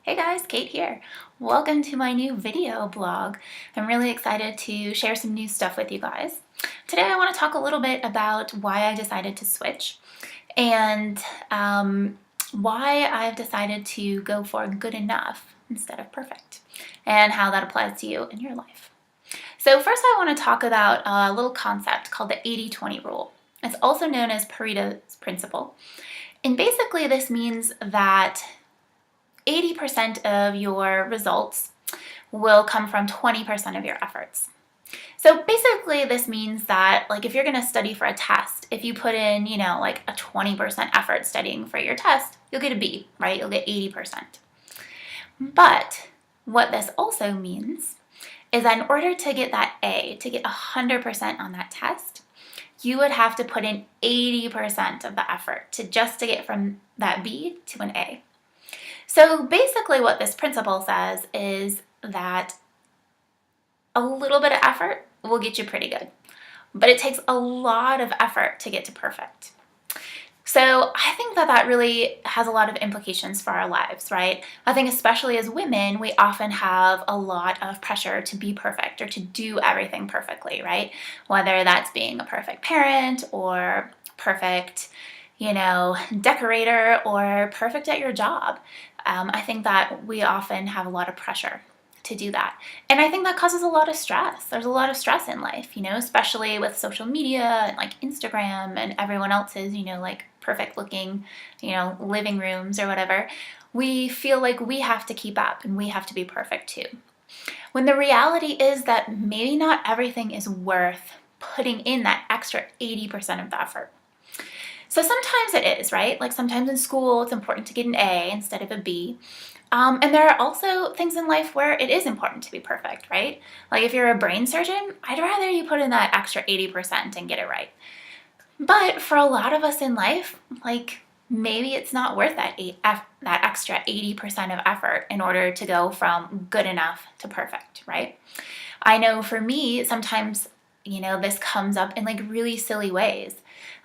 Hey guys, Kate here. Welcome to my new video blog. I'm really excited to share some new stuff with you guys. Today I want to talk a little bit about why I decided to switch and why I've decided to go for good enough instead of perfect and how that applies to you in your life. So first I want to talk about a little concept called the 80-20 rule. It's also known as Pareto's principle. And basically this means that 80% of your results will come from 20% of your efforts. So basically this means that if you're going to study for a test, if you put in, a 20% effort studying for your test, you'll get a B, right? You'll get 80%. But what this also means is that in order to get that A, to get 100% on that test, you would have to put in 80% of the effort to get from that B to an A. So basically what this principle says is that a little bit of effort will get you pretty good, but it takes a lot of effort to get to perfect. So I think that really has a lot of implications for our lives, right? I think especially as women, we often have a lot of pressure to be perfect or to do everything perfectly, right? Whether that's being a perfect parent or perfect, decorator or perfect at your job. I think that we often have a lot of pressure to do that. And I think that causes a lot of stress. There's a lot of stress in life, especially with social media and Instagram and everyone else's, perfect looking, living rooms or whatever. We feel like we have to keep up and we have to be perfect too. When the reality is that maybe not everything is worth putting in that extra 80% of the effort. So sometimes it is, right? Sometimes in school, it's important to get an A instead of a B. And there are also things in life where it is important to be perfect, right? If you're a brain surgeon, I'd rather you put in that extra 80% and get it right. But for a lot of us in life, maybe it's not worth that extra 80% of effort in order to go from good enough to perfect, right? I know for me, sometimes, this comes up in really silly ways.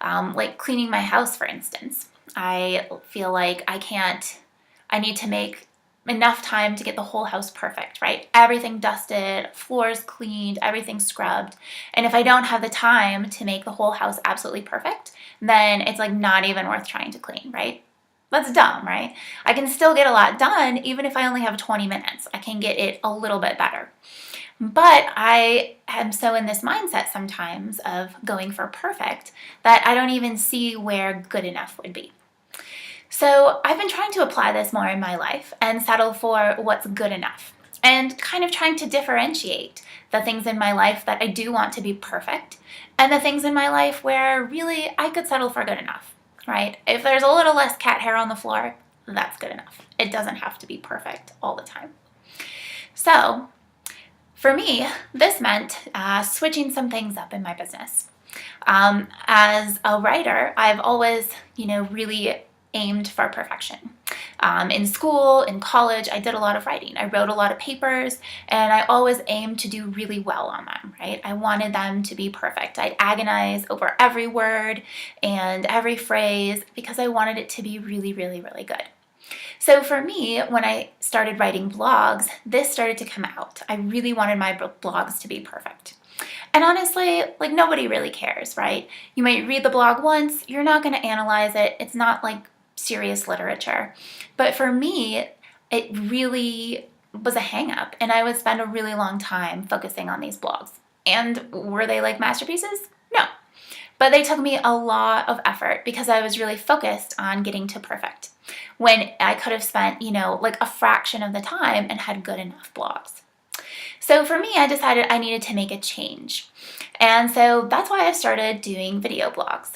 Like cleaning my house, for instance. I feel like I need to make enough time to get the whole house perfect, right? Everything dusted, floors cleaned, everything scrubbed. And if I don't have the time to make the whole house absolutely perfect, then it's not even worth trying to clean, right? That's dumb, right? I can still get a lot done even if I only have 20 minutes. I can get it a little bit better. But I am so in this mindset sometimes of going for perfect that I don't even see where good enough would be. So I've been trying to apply this more in my life and settle for what's good enough and kind of trying to differentiate the things in my life that I do want to be perfect and the things in my life where really I could settle for good enough, right? If there's a little less cat hair on the floor, that's good enough. It doesn't have to be perfect all the time. So for me, this meant switching some things up in my business. As a writer, I've always, really aimed for perfection. In school, in college, I did a lot of writing. I wrote a lot of papers, and I always aimed to do really well on them, right? I wanted them to be perfect. I'd agonize over every word and every phrase because I wanted it to be really, really, really good. So for me, when I started writing blogs, this started to come out. I really wanted my blogs to be perfect. And honestly, nobody really cares, right? You might read the blog once, you're not going to analyze it. It's not serious literature. But for me, it really was a hang-up, and I would spend a really long time focusing on these blogs. And were they masterpieces? No. But they took me a lot of effort because I was really focused on getting to perfect when I could have spent, a fraction of the time and had good enough blogs. So for me, I decided I needed to make a change. And so that's why I started doing video blogs.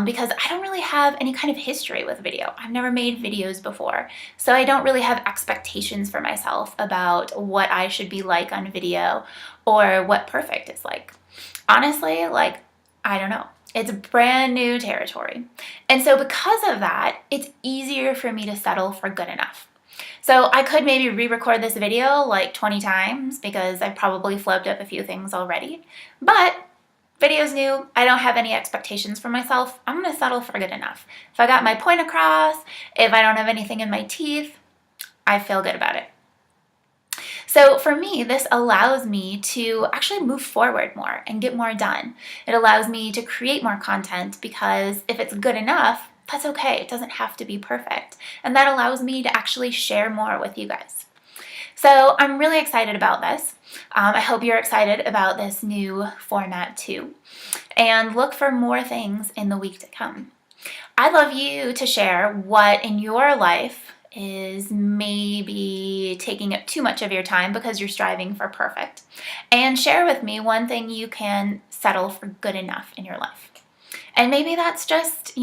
Because I don't really have any kind of history with video. I've never made videos before. So I don't really have expectations for myself about what I should be like on video or what perfect is like. Honestly, I don't know. It's brand new territory. And so because of that, it's easier for me to settle for good enough. So I could maybe re-record this video 20 times because I've probably flubbed up a few things already. But video's new. I don't have any expectations for myself. I'm going to settle for good enough. If I got my point across, if I don't have anything in my teeth, I feel good about it. So for me, this allows me to actually move forward more and get more done. It allows me to create more content because if it's good enough, that's okay. It doesn't have to be perfect. And that allows me to actually share more with you guys. So I'm really excited about this. I hope you're excited about this new format too. And look for more things in the week to come. I'd love you to share what in your life is maybe taking up too much of your time because you're striving for perfect. And share with me one thing you can settle for good enough in your life. And maybe that's just,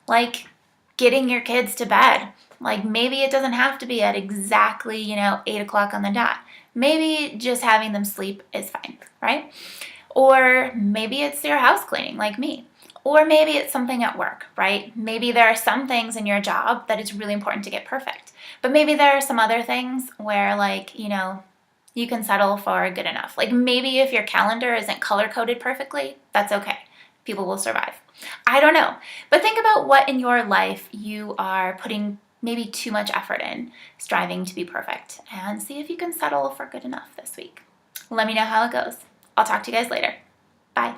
like getting your kids to bed. Like maybe it doesn't have to be at exactly, 8 o'clock on the dot. Maybe just having them sleep is fine, right? Or maybe it's your house cleaning like me. Or maybe it's something at work, right? Maybe there are some things in your job that it's really important to get perfect. But maybe there are some other things where you can settle for good enough. Like maybe if your calendar isn't color coded perfectly, that's okay. People will survive. I don't know. But think about what in your life you are putting maybe too much effort in, striving to be perfect, and see if you can settle for good enough this week. Let me know how it goes. I'll talk to you guys later. Bye.